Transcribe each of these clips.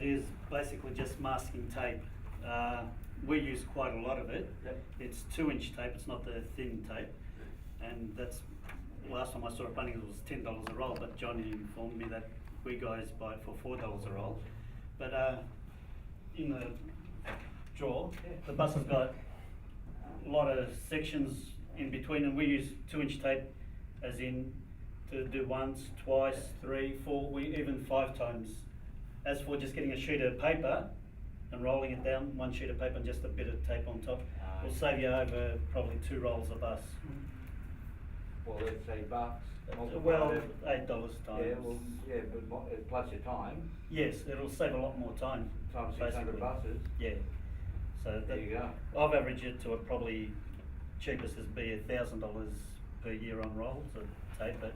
it is basically just masking tape. We use quite a lot of it. Yep. It's 2-inch tape, it's not the thin tape. And that's, last time I saw it Bunnings was $10 a roll, but Johnny informed me that we guys buy it for $4 a roll. But in the drawer, the bus has got a lot of sections in between, and we use 2-inch tape as in to do once, twice, 3, 4, we even 5 times. As for just getting a sheet of paper and rolling it down, 1 sheet of paper and just a bit of tape on top, will save you over probably 2 rolls a bus. Well, let's say bucks. Well, $8 times. Yeah, well, yeah, but plus your time. Yes, it'll save a lot more time. Times 600 buses. Yeah. So there you go. I've averaged it to probably cheapest is be $1,000 per year on rolls of tape, but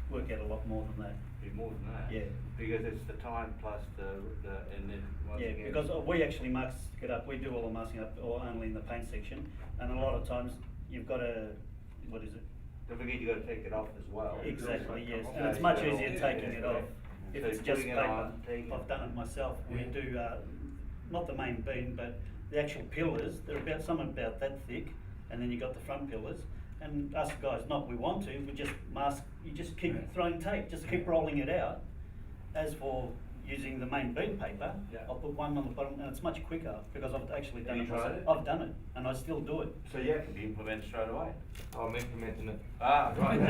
work out a lot more than that. Be more than that. Yeah. Because it's the time plus the and then once yeah, again. because we actually mask it up. We do all the masking up, or only in the paint section, and a lot of times you've got to, what is it? Don't forget you got to take it off as well. Exactly, yes, and it's much easier taking it off. If So it's just putting it paper, on, taking I've it. done it myself. We do not the main beam, but the actual pillars. They're about some about that thick, and then you got the front pillars. And us guys, not we want to, we just mask. You just keep throwing tape, just keep rolling it out. As for using the main beam paper, I'll put one on the bottom, and it's much quicker because I've actually done Have it you tried myself. it? I've done it, and I still do it. So yeah, it can be implemented straight away. I'm implementing it. Ah, right.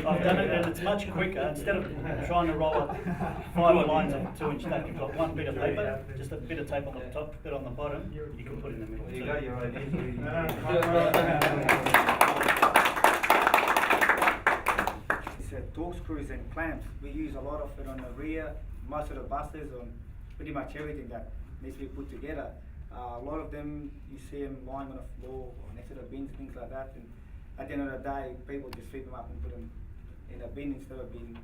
I've done it, and it's much quicker. Instead of trying to roll up 5 lines of 2-inch tape, you've got 1 bit of paper, just a bit of tape on the top, bit on the bottom. You can put in the middle. Well, you too. got your idea. Torque screws and clamps. We use a lot of it on the rear, most of the buses, on pretty much everything that needs to be put together. A lot of them, you see them lying on the floor or next to the bins, things like that. And at the end of the day, people just sweep them up and put them in a bin instead of being,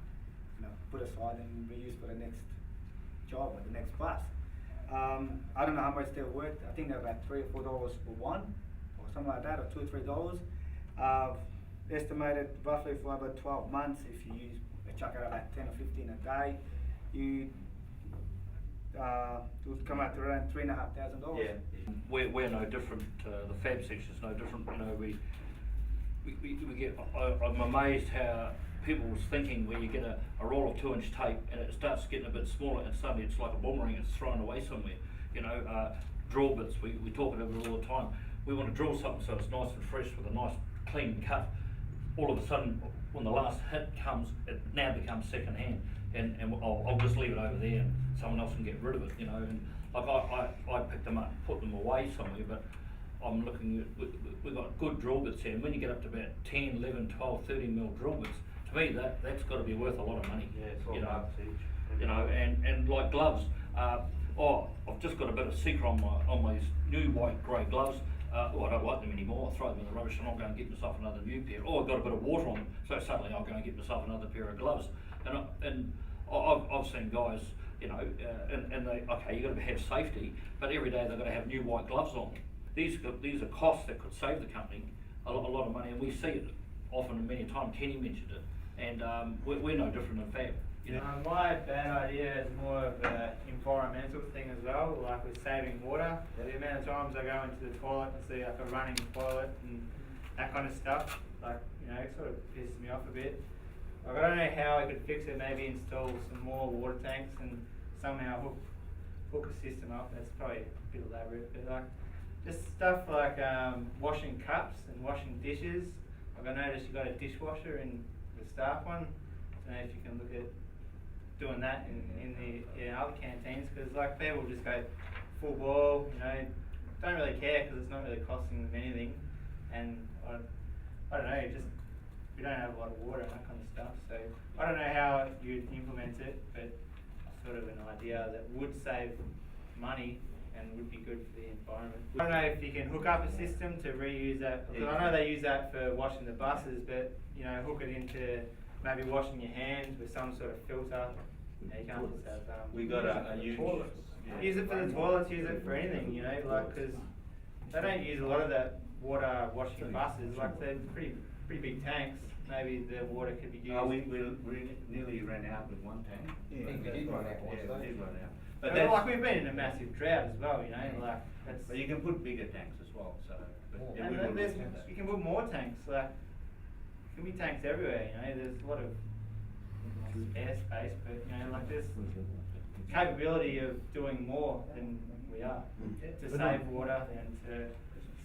put aside and reused for the next job or the next bus. I don't know how much they're worth. I think they're about $3 or $4 for one, or something like that, or $2 or $3. Estimated roughly for about 12 months. If you chuck out about 10 or 15 a day, it would come out to around $3,500. Yeah, we're no different. The fab section's no different. We get. I'm amazed how people was thinking where you get a roll of 2-inch tape and it starts getting a bit smaller, and suddenly it's like a boomerang. It's thrown away somewhere. Drill bits. We talk about it all the time. We want to drill something so it's nice and fresh with a nice clean cut. All of a sudden, when the last hit comes, it now becomes second hand, and I'll just leave it over there, and someone else can get rid of it, And like I picked them up, and put them away somewhere, but I'm looking at, we've got good drill bits here, and when you get up to about 10, 11, 12, 13 mil drill bits, to me that's got to be worth a lot of money. Yeah, it's all bucks each. And like gloves. I've just got a bit of secret on my new white grey gloves. I don't like them anymore. I throw them in the rubbish, and I'll go and get myself another new pair. Or I've got a bit of water on them, so suddenly I'll go and get myself another pair of gloves. And I've seen guys, and they, okay, you've got to have safety, but every day they've got to have new white gloves on. These are costs that could save the company a lot of money, and we see it often and many times. Kenny mentioned it, and we're no different than Fab. My bad idea is more of an environmental thing as well, like with saving water. The amount of times I go into the toilet and see like a running toilet and that kind of stuff, it sort of pisses me off a bit. Like, I don't know how I could fix it, maybe install some more water tanks and somehow hook a system up. That's probably a bit elaborate, but just stuff like washing cups and washing dishes. Like, I noticed you got a dishwasher in the staff one. I don't know if you can look at doing that in the other canteens, because people just go full ball, don't really care because it's not really costing them anything, and I don't know, just we don't have a lot of water and that kind of stuff, so I don't know how you'd implement it, but sort of an idea that would save money and would be good for the environment. I don't know if you can hook up a system to reuse that, because I know they use that for washing the buses, but hook it into maybe washing your hands with some sort of filter. You can't just have We got a huge toilet. Use it for the toilets, use it for anything, because they don't use a lot of that water washing buses. They're pretty big tanks. maybe the water could be used. We nearly ran out with one tank. I think we did run out once, Yeah, though. we did run out. But But that's, like we've been in a massive drought as well, you know, like that's. but you can put bigger tanks as well, so. But Oh. yeah, And we then will there's, look at that. you can put more tanks, like, there can be tanks everywhere, you know, there's a lot of airspace, but, you know, like there's capability of doing more than we are, to save water and to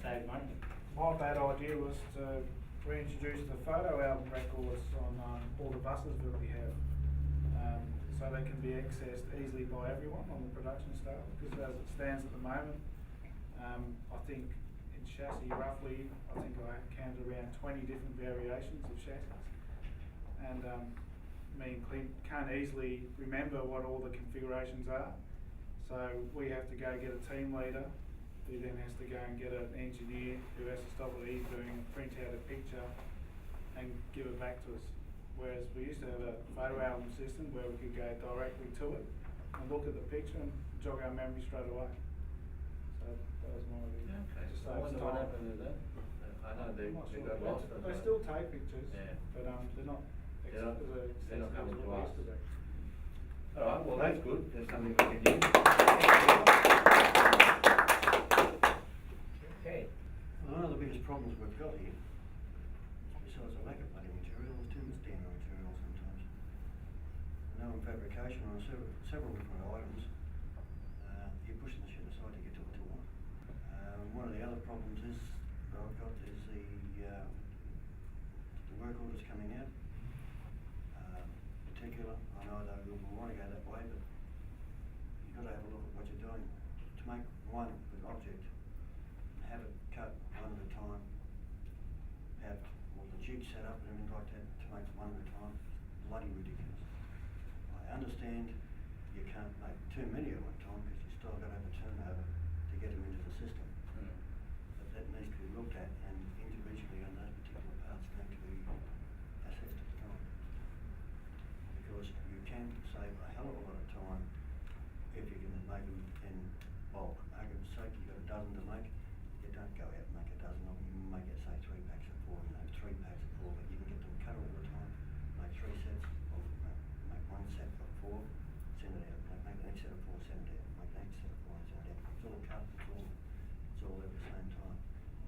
save money. My bad idea was to reintroduce the photo album records on all the buses that we have, so they can be accessed easily by everyone on the production staff, because as it stands at the moment, I think in chassis roughly, I think I counted around 20 different variations of chassis, and me and Clint can't easily remember what all the configurations are, so we have to go get a team leader who then has to go and get an engineer who has to stop what he's doing and print out a picture and give it back to us. Whereas we used to have a photo album system where we could go directly to it and look at the picture and jog our memory straight away. So that was my idea. Okay. Just I saves wonder what time. happened to that. I know they I'm not sure. got lost. They still take pictures, Yeah. but they're not They're not- they're not coming to what us. they used to be. Alright, well, that's good, that's something we can use. Okay. One of the biggest problems we've got here, besides the lack of bloody material, is too much damn material sometimes. I know in fabrication on several different items, you're pushing the shit aside to get to what you want. One of the other problems is, that I've got is the work orders coming out. Particular, I know that we want to go that way, but you've got to have a look at what you're doing. To make one good object, have it cut one at a time, have all the jigs set up and everything like that to make it one at a time, bloody ridiculous. I understand you can't make too many at one time because you still got to have a turnover to get them into the system. But that needs to be looked at, and individually on those particular parts need to be assessed at the time. Because you can save a hell of a lot of time if you can make them in bulk. Argument's sake, you've got a dozen to make, you don't go out and make a dozen of them, you make it say 3 packs of 4, you know, 3 packs of 4, but you can get them cut all the time, make 3 sets, or make 1 set of 4, send it out, make the next set of 4, send it out, make the next set of 4, send it out. It's all cut, it's all at the same time.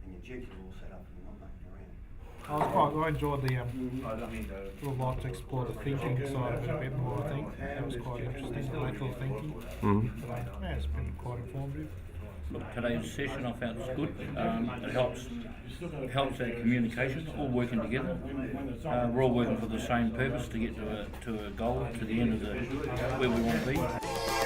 And your jigs are all set up and you're not making around. I enjoyed the, I mean, would like to explore the thinking side of it a bit more, I think. That was quite interesting, the lateral thinking. Yeah, it's been quite informative. Look, today's session I found was good. It helps our communication, all working together. We're all working for the same purpose to get to a goal, to the end of where we want to be.